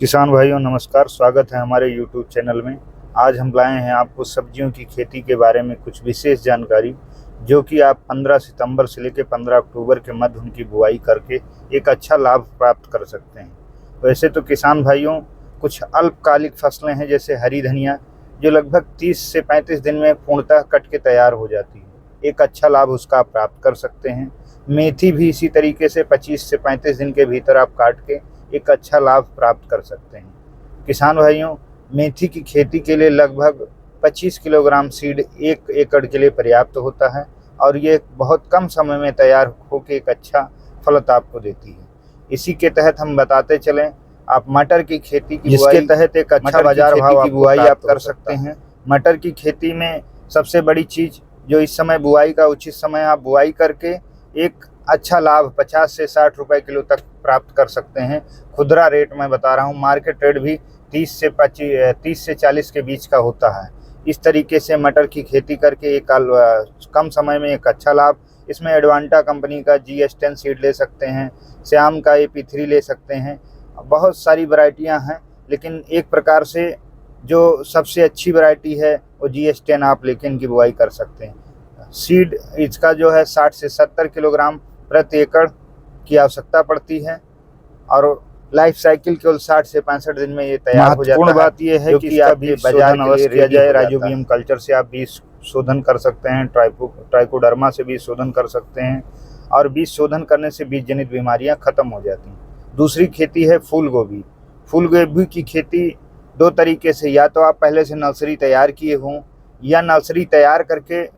किसान भाइयों नमस्कार, स्वागत है हमारे YouTube चैनल में। आज हम लाए हैं आपको सब्जियों की खेती के बारे में कुछ विशेष जानकारी, जो कि आप 15 सितंबर से लेकर 15 अक्टूबर के मध्य उनकी बुआई करके एक अच्छा लाभ प्राप्त कर सकते हैं। वैसे तो किसान भाइयों, कुछ अल्पकालिक फसलें हैं जैसे हरी धनिया, जो लगभग 30 से 35 दिन में पूर्णतः कट के तैयार हो जाती है। एक अच्छा लाभ उसका आप प्राप्त कर सकते हैं। मेथी भी इसी तरीके से 25 से 35 दिन के भीतर आप काट के एक अच्छा लाभ प्राप्त कर सकते हैं। किसान भाइयों, मेथी की खेती के लिए लगभग 25 किलोग्राम सीड 1 एकड़ के लिए पर्याप्त होता है और ये बहुत कम समय में तैयार होकर एक अच्छा फल आपको देती है। इसी के तहत हम बताते चलें, आप मटर की खेती की जिसके तहत एक अच्छा बाजार भाव की बुआई आप कर सकते हैं। मटर की खेती में सबसे बड़ी चीज़ जो इस समय बुआई का उचित समय, आप बुआई करके एक अच्छा लाभ 50 से 60 रुपए किलो तक प्राप्त कर सकते हैं। खुदरा रेट मैं बता रहा हूँ, मार्केट रेट भी 30 से 40 के बीच का होता है। इस तरीके से मटर की खेती करके एक कम समय में एक अच्छा लाभ। इसमें एडवांटा कंपनी का GS10 सीड ले सकते हैं, श्याम का AP3 ले सकते हैं। बहुत सारी वैरायटियां हैं, लेकिन एक प्रकार से जो सबसे अच्छी वैरायटी है वो GS10 आप लेके इनकी बुआई कर सकते हैं। सीड इसका जो है 60 से 70 किलोग्राम प्रति एकड़ की आवश्यकता पड़ती है और लाइफ साइकिल केवल 60 से 65 दिन में ये तैयार हो जाता है। महत्वपूर्ण बात यह है कि आप बाजार के लिए किया जाए। राइजोबियम कल्चर से आप बीज शोधन कर सकते हैं, ट्राइकोडर्मा से बीज शोधन कर सकते हैं और बीज शोधन करने से बीज जनित बीमारियां खत्म हो जाती हैं। दूसरी खेती है फूल गोभी। फूल गोभी की खेती दो तरीके से, या तो आप पहले से नर्सरी तैयार किए हों या नर्सरी तैयार करके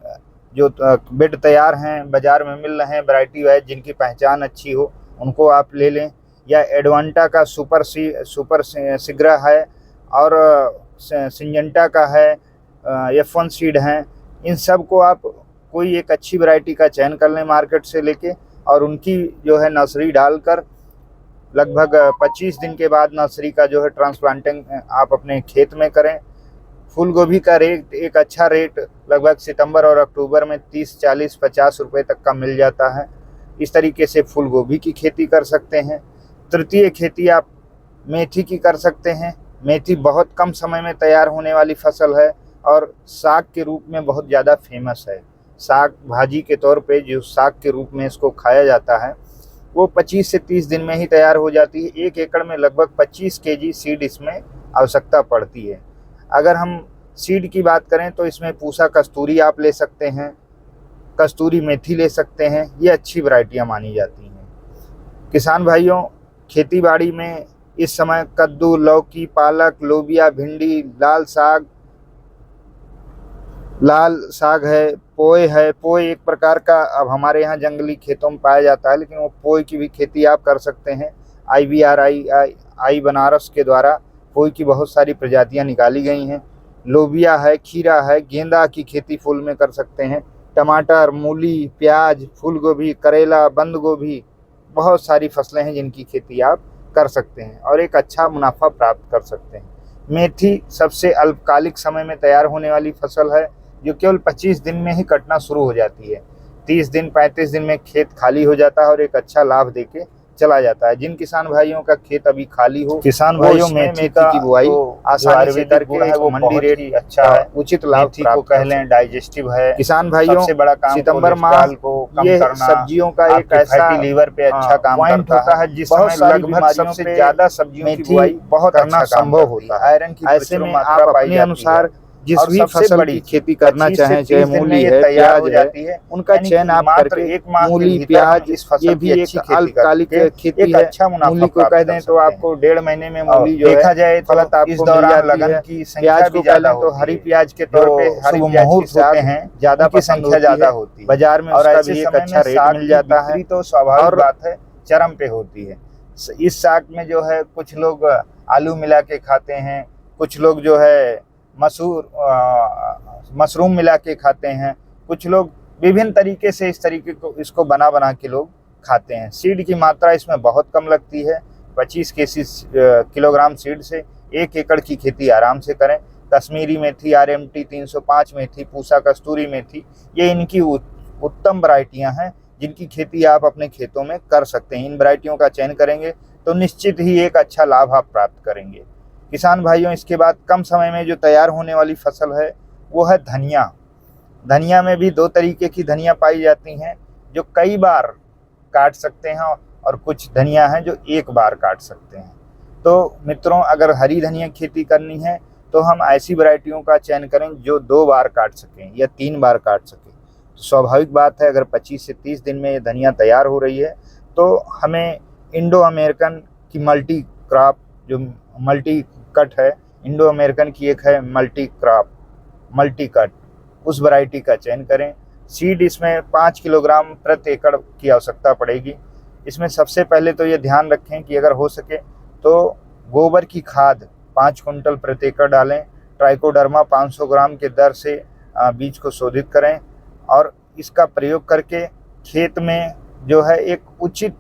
जो बेड तैयार हैं बाजार में मिल रहे हैं वैरायटी वाइज, जिनकी पहचान अच्छी हो उनको आप ले लें, या एडवांटा का सुपर शीघ्र है और सिंजेंटा का है, F1 सीड हैं। इन सब को आप कोई एक अच्छी वैरायटी का चयन कर लें मार्केट से लेके और उनकी जो है नर्सरी डालकर लगभग 25 दिन के बाद नर्सरी का जो है ट्रांसप्लांटिंग आप अपने खेत में करें। फूल गोभी का रेट एक अच्छा रेट लगभग सितंबर और अक्टूबर में 30, 40, 50 रुपए तक का मिल जाता है। इस तरीके से फूल गोभी की खेती कर सकते हैं। तृतीय खेती आप मेथी की कर सकते हैं। मेथी बहुत कम समय में तैयार होने वाली फसल है और साग के रूप में बहुत ज़्यादा फेमस है। साग भाजी के तौर पे जो साग के रूप में इसको खाया जाता है वो 25 से 30 दिन में ही तैयार हो जाती है। 1 एकड़ में लगभग 25 केजी सीड इसमें आवश्यकता पड़ती है। अगर हम सीड की बात करें तो इसमें पूसा कस्तूरी आप ले सकते हैं, कस्तूरी मेथी ले सकते हैं, ये अच्छी वैरायटियां मानी जाती हैं। किसान भाइयों, खेतीबाड़ी में इस समय कद्दू, लौकी, पालक, लोबिया, भिंडी, लाल साग है, पोए है। पोए एक प्रकार का अब हमारे यहाँ जंगली खेतों में पाया जाता है, लेकिन वो पोए की भी खेती आप कर सकते हैं। IVRI बनारस के द्वारा पोए की बहुत सारी प्रजातियां निकाली गई हैं। लोबिया है, खीरा है, गेंदा की खेती फूल में कर सकते हैं। टमाटर, मूली, प्याज, फूल गोभी, करेला, बंद गोभी, बहुत सारी फसलें हैं जिनकी खेती आप कर सकते हैं और एक अच्छा मुनाफा प्राप्त कर सकते हैं। मेथी सबसे अल्पकालिक समय में तैयार होने वाली फसल है, जो केवल 25 दिन में ही कटना शुरू हो जाती है। 30 दिन 35 दिन में खेत खाली हो जाता है और एक अच्छा लाभ देके चला जाता है। जिन किसान भाइयों का खेत अभी खाली हो, किसान भाइयों मेथी की बुआई आसानी से करके वो मंडी रेट ही अच्छा है, उचित लाभ को कह लें, डाइजेस्टिव है। किसान भाइयों, सबसे बड़ा काम सितंबर माह को ये सब्जियों का एक ऐसा लीवर पे अच्छा काम होता है जिस समय लगभग सबसे ज्यादा सब्जियों की बुआई बहुत करना संभव होता है। आयरन की ऐसे में आप अपने अनुसार जिस भी फसल की खेती करना चाहें, चाहे मूली है, प्याज है, उनका चयन आप करके मूली, प्याज, ये भी एक अल्पकालिक खेती है। अच्छा मूली को कह दें तो आपको 1.5 महीने में मूली जो देखा जाए फलत आपको इस दौरान लगन की प्याज को कह लें तो हरी प्याज के तौर पे हरी मुहूर्त होते हैं, ज्यादा की संख्या ज्यादा होती है बाजार में, और ऐसे एक अच्छा रेट मिल जाता है तो स्वाभाविक बात है चरम पे होती है। इस साग में जो है कुछ लोग आलू मिला के खाते हैं, कुछ लोग जो है मशरूम मिला के खाते हैं, कुछ लोग विभिन्न तरीके से इस तरीके को इसको बना के लोग खाते हैं। सीड की मात्रा इसमें बहुत कम लगती है। 25 किलोग्राम सीड से 1 एकड़ की खेती आराम से करें। कश्मीरी मेथी, RMT 305 मेथी, पूसा कस्तूरी मेथी, ये इनकी उत्तम वैरायटियां हैं जिनकी खेती आप अपने खेतों में कर सकते हैं। इन वैरायटियों का चयन करेंगे तो निश्चित ही एक अच्छा लाभ आप प्राप्त करेंगे। किसान भाइयों, इसके बाद कम समय में जो तैयार होने वाली फसल है वो है धनिया। धनिया में भी दो तरीके की धनिया पाई जाती हैं, जो कई बार काट सकते हैं और कुछ धनिया हैं जो एक बार काट सकते हैं। तो मित्रों, अगर हरी धनिया खेती करनी है तो हम ऐसी वैरायटियों का चयन करें जो 2 बार काट सकें या 3 बार काट सकें। तो स्वाभाविक बात है, अगर 25 से 30 दिन में ये धनिया तैयार हो रही है तो हमें इंडो अमेरिकन की मल्टी क्रॉप, जो मल्टी कट है, इंडो अमेरिकन की एक है मल्टी क्रॉप, मल्टी कट, उस वैरायटी का चयन करें। सीड इसमें 5 किलोग्राम प्रति एकड़ की आवश्यकता पड़ेगी। इसमें सबसे पहले तो ये ध्यान रखें कि अगर हो सके तो गोबर की खाद 5 कुंटल प्रति एकड़ डालें। ट्राइकोडर्मा 500 ग्राम के दर से बीज को शोधित करें और इसका प्रयोग करके खेत में जो है एक उचित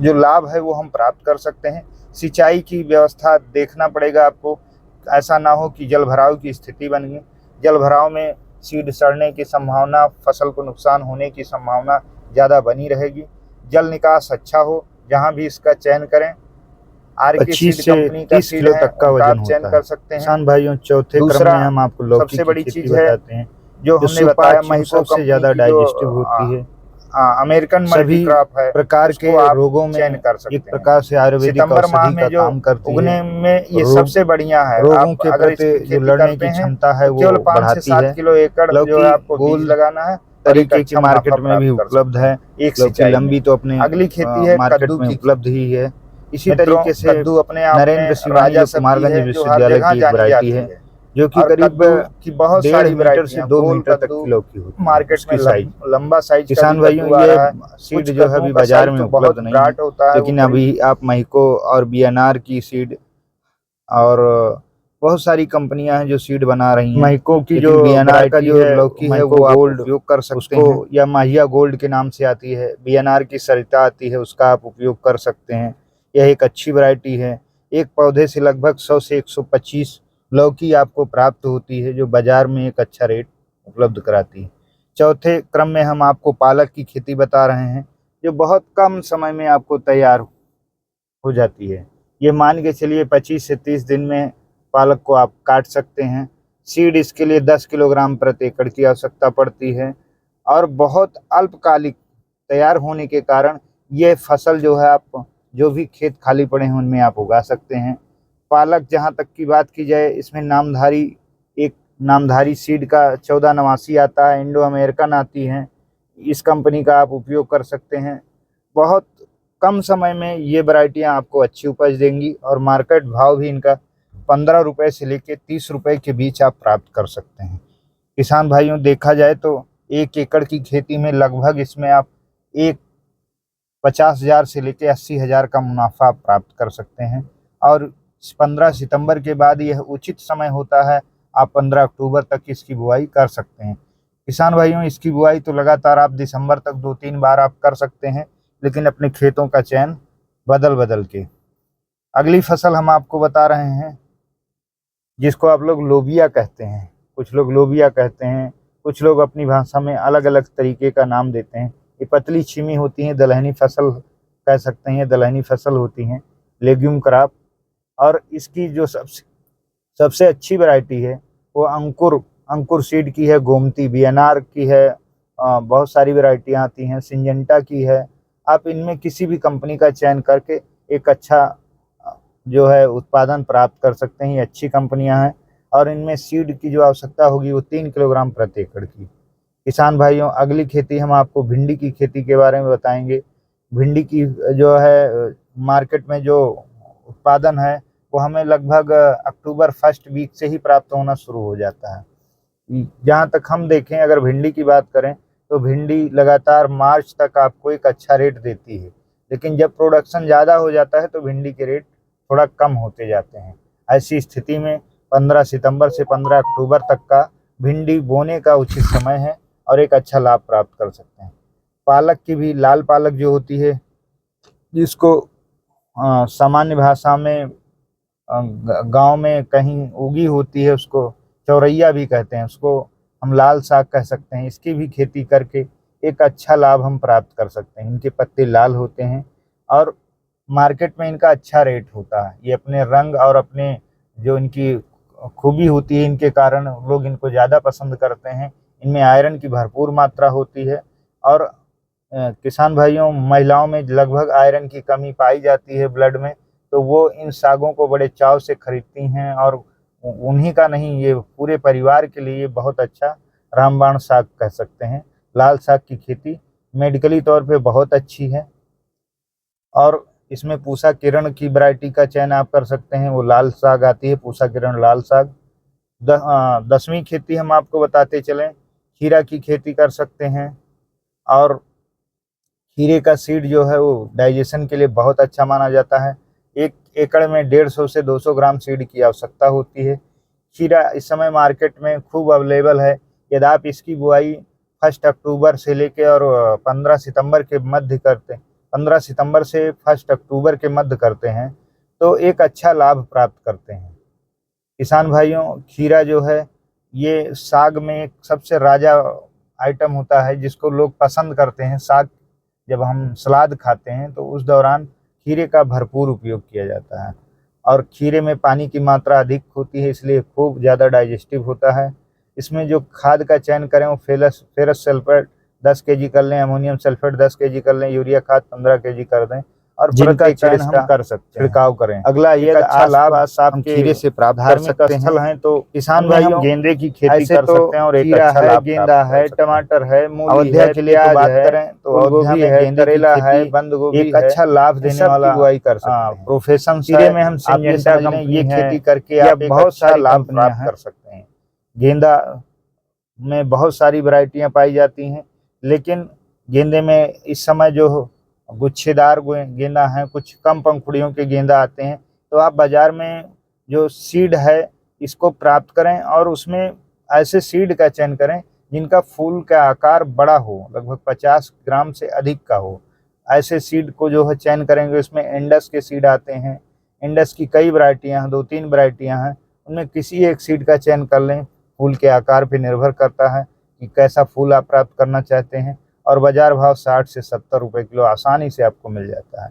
जो लाभ है वो हम प्राप्त कर सकते हैं। सिंचाई की व्यवस्था देखना पड़ेगा आपको, ऐसा ना हो कि जल भराव की स्थिति बन गई। जल भराव में सीड सड़ने की संभावना, फसल को नुकसान होने की संभावना ज़्यादा बनी रहेगी। जल निकास अच्छा हो, जहाँ भी इसका चयन करें। आर के सीड कंपनी का 30 सीड किलो है, तक का उनका वजन आप चयन होता कर है। सकते हैं। किसान भाइयों, चौथे क्रम दूसरा में हम आपको लौकी सबसे की बड़ी खेती चीज़ है बताते हैं, जो जो हमने बताया सुपाच्यू महिको सबसे कंपनी ज़्यादा की, जो डाइजेस्टिव होती है। अमेरिकन मल्टी सभी क्रॉप है, प्रकार उसको के आप रोगों चयन में कर एक सकते हैं। प्रकार से आयुर्वेदिक सितंबर माह औषधि में का जो काम करती है। उगने में ये रोग सबसे बढ़िया है। रोगों आप के अगर प्रति इसकी जो खेती लड़ने करते की हैं क्षमता है तो वो केवल 5 से बढ़ाती 7 है। किलो एकड़ जो है लौकी आपको बीज गोल लगाना है और एक तरीके की अच्छा मुनाफा मार्केट में भी प्राप्त कर उपलब्ध सकते है। हैं एक लौकी सिंचाई में। लंबी तो अपने अगली खेती है मार्केट कद्दू में की उपलब्ध खेती। ही है। इसी मित्रों, तरीके से कद्दू अपने आप में नरेंद्र शिवानी राजा जो सब्जी कुमारगंज है, जो हर विश्वविद्यालय जगह की एक जानी वैरायटी जाती है, है। जो कि और करीब कद्दू की बहुत 1.5 सारी मीटर से वैरायटियां, 2 गोल मीटर तक कद्दू, की लौकी होती है मार्केट में उसकी साइज। लंबा साइज का भी किसान भाइयों, कद्दू आ ये रहा है। सीड कुछ जो है कद्दूओं अभी का बाजार साइज में तो उपलब्ध बहुत नहीं है, ब्राट होता है, वो लेकिन करीब अभी आप महिको और बीएनआर की सीड और बहुत सारी कंपनियां हैं जो सीड बना रही हैं। महिको की जो लेकिन बीएनआर का वैरायटी जो है, लौकी है महिको वो आप गोल्ड, उपयोग कर सकते उसको हैं, या माहिया गोल्ड के नाम से आती है। बीएनआर की सरिता आती है, उसका आप उपयोग कर सकते हैं। यह एक अच्छी वैरायटी है। एक पौधे से लगभग 100 से 125 लौकी आपको प्राप्त होती है, जो बाजार में एक अच्छा रेट उपलब्ध कराती है। चौथे क्रम में हम आपको पालक की खेती बता रहे हैं, जो बहुत कम समय में आपको तैयार हो जाती है। ये मान के चलिए 25 से 30 दिन में पालक को आप काट सकते हैं। सीड इसके लिए 10 किलोग्राम प्रति एकड़ की आवश्यकता पड़ती है और बहुत अल्पकालिक तैयार होने के कारण ये फसल जो है आप जो भी खेत खाली पड़े हैं उनमें आप उगा सकते हैं। पालक जहाँ तक की बात की जाए, इसमें एक नामधारी सीड का 1489 आता है, इंडो अमेरिकन आती है, इस कंपनी का आप उपयोग कर सकते हैं। बहुत कम समय में ये वैरायटियाँ आपको अच्छी उपज देंगी और मार्केट भाव भी इनका 15 रुपये से लेकर 30 रुपये के बीच आप प्राप्त कर सकते हैं। किसान भाइयों, देखा जाए तो 1 एकड़ की खेती में लगभग इसमें आप एक 50,000 से लेकर 80,000 का मुनाफा आप प्राप्त कर सकते हैं। और 15 सितंबर के बाद यह उचित समय होता है, आप 15 अक्टूबर तक इसकी बुआई कर सकते हैं। किसान भाइयों, इसकी बुआई तो लगातार आप दिसंबर तक 2-3 बार आप कर सकते हैं, लेकिन अपने खेतों का चयन बदल बदल के। अगली फसल हम आपको बता रहे हैं, जिसको आप लोग लोबिया कहते हैं। कुछ लोग लोबिया कहते हैं, कुछ लोग अपनी भाषा में अलग अलग तरीके का नाम देते हैं। ये पतली छीमी होती हैं, दलहनी फसल कह सकते हैं, दलहनी फसल होती हैं, लेग्यूम क्रॉप। और इसकी जो सबसे अच्छी वैरायटी है वो अंकुर सीड की है, गोमती बीएनआर की है। बहुत सारी वैरायटियाँ आती हैं, सिंजेंटा की है। आप इनमें किसी भी कंपनी का चयन करके एक अच्छा जो है उत्पादन प्राप्त कर सकते हैं। ये अच्छी कंपनियां हैं और इनमें सीड की जो आवश्यकता होगी वो 3 किलोग्राम प्रति एकड़ की। किसान भाइयों, अगली खेती हम आपको भिंडी की खेती के बारे में बताएंगे। भिंडी की जो है मार्केट में जो उत्पादन है वो हमें लगभग अक्टूबर फर्स्ट वीक से ही प्राप्त होना शुरू हो जाता है। जहाँ तक हम देखें, अगर भिंडी की बात करें तो भिंडी लगातार मार्च तक आपको एक अच्छा रेट देती है, लेकिन जब प्रोडक्शन ज़्यादा हो जाता है तो भिंडी के रेट थोड़ा कम होते जाते हैं। ऐसी स्थिति में 15 सितंबर से 15 अक्टूबर तक का भिंडी बोने का उचित समय है और एक अच्छा लाभ प्राप्त कर सकते हैं। पालक की भी, लाल पालक जो होती है, जिसको सामान्य भाषा में गांव में कहीं उगी होती है, उसको चौरैया भी कहते हैं, उसको हम लाल साग कह सकते हैं। इसकी भी खेती करके एक अच्छा लाभ हम प्राप्त कर सकते हैं। इनके पत्ते लाल होते हैं और मार्केट में इनका अच्छा रेट होता है। ये अपने रंग और अपने जो इनकी खूबी होती है इनके कारण लोग इनको ज़्यादा पसंद करते हैं। इनमें आयरन की भरपूर मात्रा होती है और किसान भाइयों, महिलाओं में लगभग आयरन की कमी पाई जाती है ब्लड में, तो वो इन सागों को बड़े चाव से खरीदती हैं और उन्हीं का नहीं, ये पूरे परिवार के लिए बहुत अच्छा रामबाण साग कह सकते हैं। लाल साग की खेती मेडिकली तौर पे बहुत अच्छी है और इसमें पूसा किरण की वैरायटी का चयन आप कर सकते हैं। वो लाल साग आती है, पूसा किरण लाल साग। 10वीं खेती हम आपको बताते चलें, खीरा की खेती कर सकते हैं और खीरे का सीड जो है वो डाइजेशन के लिए बहुत अच्छा माना जाता है। 1 एकड़ में 150 से 200 ग्राम सीड की आवश्यकता होती है। खीरा इस समय मार्केट में खूब अवेलेबल है। यदि आप इसकी बुआई 1 अक्टूबर से लेके और 15 सितंबर के मध्य करते हैं, 15 सितंबर से 1 अक्टूबर के मध्य करते हैं तो एक अच्छा लाभ प्राप्त करते हैं। किसान भाइयों, खीरा जो है ये साग में एक सबसे राजा आइटम होता है जिसको लोग पसंद करते हैं। साग जब हम सलाद खाते हैं तो उस दौरान खीरे का भरपूर उपयोग किया जाता है और खीरे में पानी की मात्रा अधिक होती है, इसलिए खूब ज़्यादा डाइजेस्टिव होता है। इसमें जो खाद का चयन करें वो फेरस सल्फेट 10 केजी कर लें, अमोनियम सल्फेट 10 केजी कर लें, यूरिया खाद 15 केजी कर दें और जिनका चयन हम कर सकते हैं, छिड़काव करें। अगला ये अच्छा लाभ हम खीरे से प्राप्त कर सकते हैं। तो किसान भाई हम गेंदे की खेती कर सकते हैं और एक अच्छा लाभ, गेंदा है, टमाटर है, मूली है, के लिए तो बात करें तो अयोध्या में है, करेला है, बंद गोभी एक अच्छा लाभ देने वाला बुआई कर सकते हैं। प्रोफेशन खीरे में हम सिंजेंटा कंपनी ये खेती करके आप बहुत सारा लाभ प्राप्त कर सकते हैं। गेंदा में बहुत सारी वैरायटियां पाई जाती हैं, लेकिन गेंदे में इस समय जो गुच्छेदार गेंदा हैं, कुछ कम पंखुड़ियों के गेंदा आते हैं, तो आप बाजार में जो सीड है इसको प्राप्त करें और उसमें ऐसे सीड का चयन करें जिनका फूल का आकार बड़ा हो, लगभग 50 ग्राम से अधिक का हो। ऐसे सीड को जो है चयन करेंगे, उसमें इंडस के सीड आते हैं। इंडस की कई वैरायटियां हैं, 2-3 वैरायटियां हैं, उनमें किसी एक सीड का चयन कर लें। फूल के आकार पर निर्भर करता है कि कैसा फूल आप प्राप्त करना चाहते हैं और बाजार भाव 60 से 70 रुपये किलो आसानी से आपको मिल जाता है।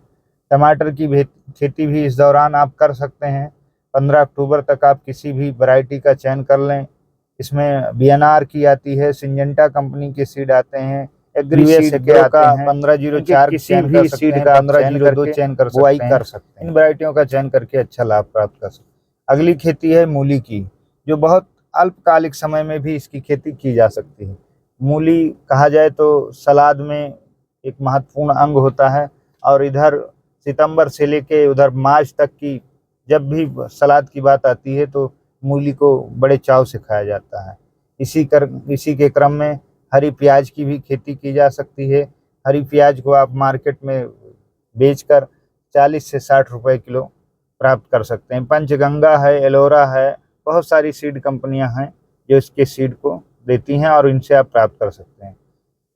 टमाटर की खेती भी इस दौरान आप कर सकते हैं। 15 अक्टूबर तक आप किसी भी वैरायटी का चयन कर लें। इसमें बीएनआर की आती है, सिंजेंटा कंपनी के सीड आते हैं, एग्री सीड के आते हैं, 1504 किसी भी सीड का 1502 चयन कर सकते हैं। इन वैरायटियों का चयन करके अच्छा लाभ प्राप्त कर सकते हैं। अगली खेती है मूली की, जो बहुत अल्पकालिक समय में भी इसकी खेती की जा सकती है। मूली कहा जाए तो सलाद में एक महत्वपूर्ण अंग होता है और इधर सितंबर से लेके उधर मार्च तक की जब भी सलाद की बात आती है तो मूली को बड़े चाव से खाया जाता है। इसी के क्रम में हरी प्याज की भी खेती की जा सकती है। हरी प्याज को आप मार्केट में बेचकर 40 से 60 रुपए किलो प्राप्त कर सकते हैं। पंचगंगा है, एलोरा है, बहुत सारी सीड कंपनियां हैं जो इसके सीड को देती हैं और इनसे आप प्राप्त कर सकते हैं।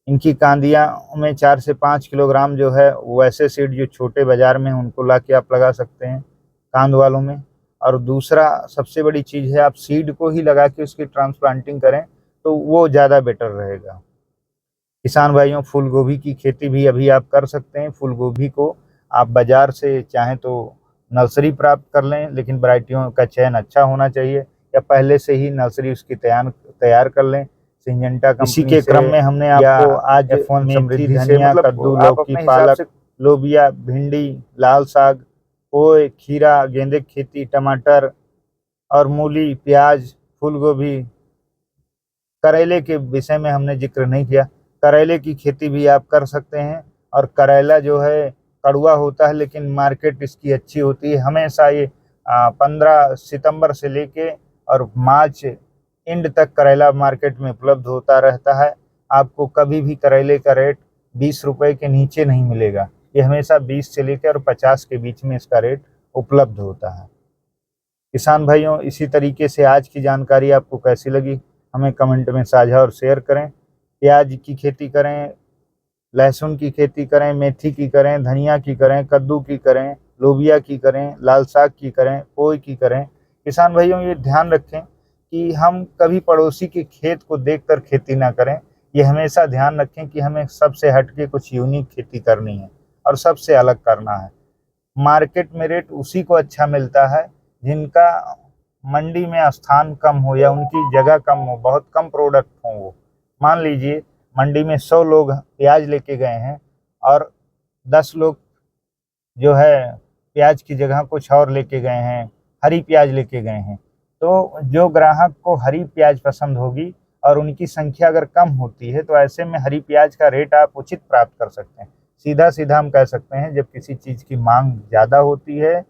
इनकी कांदियाँ में 4 से 5 किलोग्राम जो है वो ऐसे सीड जो छोटे बाजार में उनको ला के आप लगा सकते हैं कांद वालों में। और दूसरा सबसे बड़ी चीज़ है, आप सीड को ही लगा के उसकी ट्रांसप्लांटिंग करें तो वो ज़्यादा बेटर रहेगा। किसान भाइयों, फूल गोभी की खेती भी अभी आप कर सकते हैं। फूल गोभी को आप बाजार से चाहें तो नर्सरी प्राप्त कर लें, लेकिन वैरायटियों का चयन अच्छा होना चाहिए, या पहले से ही नर्सरी उसकी तैयार कर लें सिंजेंटा कंपनी से। इसी के क्रम में हमने आपको आज समृद्धि धनिया, कद्दू, लौकी, पालक, लोबिया, भिंडी, लाल साग, पोए, खीरा, गेंदे की खेती, टमाटर और मूली, प्याज, फूल गोभी, करेले के विषय में हमने जिक्र नहीं किया। करेले की खेती भी आप कर सकते हैं और करेला जो है कड़वा होता है, लेकिन मार्केट इसकी अच्छी होती है। हमेशा ये 15 सितंबर से लेके और मार्च एंड तक करेला मार्केट में उपलब्ध होता रहता है। आपको कभी भी करेले का रेट 20 रुपये के नीचे नहीं मिलेगा। ये हमेशा 20 से लेकर और 50 के बीच में इसका रेट उपलब्ध होता है। किसान भाइयों, इसी तरीके से आज की जानकारी आपको कैसी लगी हमें कमेंट में साझा और शेयर करें। प्याज की खेती करें, लहसुन की खेती करें, मेथी की करें, धनिया की करें, कद्दू की करें, लोबिया की करें, लाल साग की करें, पोई की करें। किसान भाइयों, ये ध्यान रखें कि हम कभी पड़ोसी के खेत को देखकर खेती ना करें। ये हमेशा ध्यान रखें कि हमें सबसे हटके कुछ यूनिक खेती करनी है और सबसे अलग करना है। मार्केट में रेट उसी को अच्छा मिलता है जिनका मंडी में स्थान कम हो या उनकी जगह कम हो, बहुत कम प्रोडक्ट हो। वो मान लीजिए मंडी में 100 लोग प्याज लेके गए हैं और 10 लोग जो है प्याज की जगह कुछ और लेके गए हैं, हरी प्याज लेके गए हैं, तो जो ग्राहक को हरी प्याज पसंद होगी और उनकी संख्या अगर कम होती है तो ऐसे में हरी प्याज का रेट आप उचित प्राप्त कर सकते हैं। सीधा सीधा हम कह सकते हैं जब किसी चीज़ की मांग ज़्यादा होती है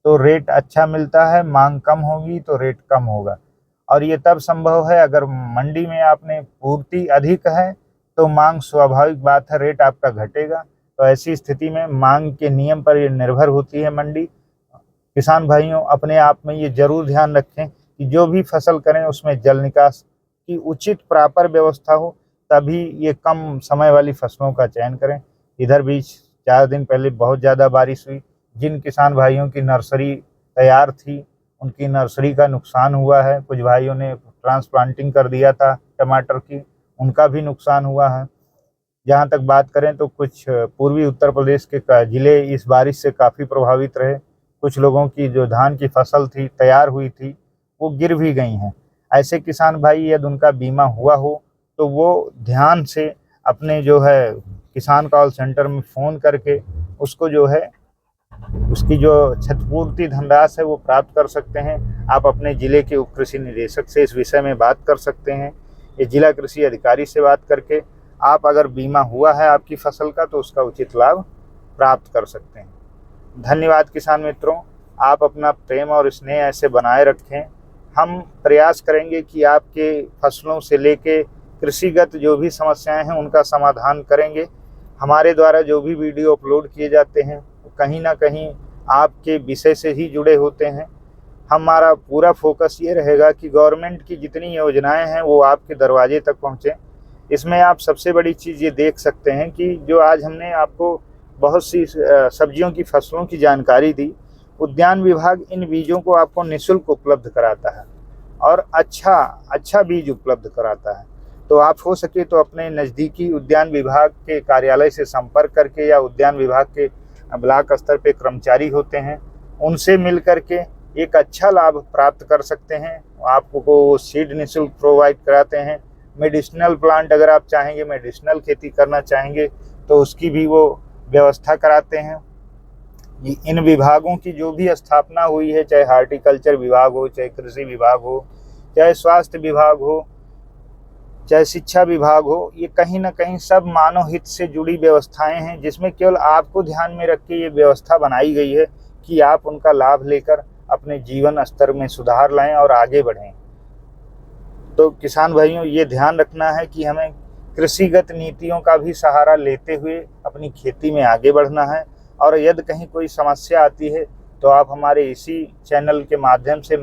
तो रेट अच्छा मिलता है, मांग कम होगी तो रेट कम होगा। और ये तब संभव है अगर मंडी में आपने पूर्ति अधिक है तो मांग स्वाभाविक बात है रेट आपका घटेगा। तो ऐसी स्थिति में मांग के नियम पर ये निर्भर होती है मंडी। किसान भाइयों अपने आप में ये जरूर ध्यान रखें कि जो भी फसल करें उसमें जल निकास की उचित प्रॉपर व्यवस्था हो, तभी ये कम समय वाली फसलों का चयन करें। इधर बीच 4 दिन पहले बहुत ज़्यादा बारिश हुई, जिन किसान भाइयों की नर्सरी तैयार थी उनकी नर्सरी का नुकसान हुआ है। कुछ भाइयों ने ट्रांसप्लांटिंग कर दिया था टमाटर की, उनका भी नुकसान हुआ है। जहाँ तक बात करें तो कुछ पूर्वी उत्तर प्रदेश के ज़िले इस बारिश से काफ़ी प्रभावित रहे। कुछ लोगों की जो धान की फसल थी तैयार हुई थी वो गिर भी गई हैं। ऐसे किसान भाई यदि उनका बीमा हुआ हो तो वो ध्यान से अपने जो है किसान कॉल सेंटर में फ़ोन करके उसको जो है उसकी जो क्षतिपूर्ति धनराशि है वो प्राप्त कर सकते हैं। आप अपने ज़िले के उप कृषि निदेशक से इस विषय में बात कर सकते हैं, ये जिला कृषि अधिकारी से बात करके आप अगर बीमा हुआ है आपकी फसल का तो उसका उचित लाभ प्राप्त कर सकते हैं। धन्यवाद किसान मित्रों, आप अपना प्रेम और स्नेह ऐसे बनाए रखें। हम प्रयास करेंगे कि आपके फसलों से लेके कृषिगत जो भी समस्याएं हैं उनका समाधान करेंगे। हमारे द्वारा जो भी वीडियो अपलोड किए जाते हैं कहीं ना कहीं आपके विषय से ही जुड़े होते हैं। हमारा पूरा फोकस ये रहेगा कि गवर्नमेंट की जितनी योजनाएं हैं वो आपके दरवाजे तक पहुँचें। इसमें आप सबसे बड़ी चीज़ ये देख सकते हैं कि जो आज हमने आपको बहुत सी सब्जियों की फसलों की जानकारी दी, उद्यान विभाग इन बीजों को आपको निःशुल्क उपलब्ध कराता है और अच्छा बीज उपलब्ध कराता है। तो आप हो सके तो अपने नज़दीकी उद्यान विभाग के कार्यालय से संपर्क करके या उद्यान विभाग के ब्लॉक स्तर पे कर्मचारी होते हैं उनसे मिल करके एक अच्छा लाभ प्राप्त कर सकते हैं। आपको सीड निःशुल्क प्रोवाइड कराते हैं। मेडिसिनल प्लांट अगर आप चाहेंगे, मेडिसिनल खेती करना चाहेंगे तो उसकी भी वो व्यवस्था कराते हैं। इन विभागों की जो भी स्थापना हुई है, चाहे हार्टिकल्चर विभाग हो, चाहे कृषि विभाग हो, चाहे स्वास्थ्य विभाग हो, चाहे शिक्षा विभाग हो, ये कहीं ना कहीं सब मानव हित से जुड़ी व्यवस्थाएं हैं जिसमें केवल आपको ध्यान में रख के ये व्यवस्था बनाई गई है कि आप उनका लाभ लेकर अपने जीवन स्तर में सुधार लाएं और आगे बढ़ें। तो किसान भाइयों ये ध्यान रखना है कि हमें कृषिगत नीतियों का भी सहारा लेते हुए अपनी खेती में आगे बढ़ना है। और यदि कहीं कोई समस्या आती है तो आप हमारे इसी चैनल के माध्यम से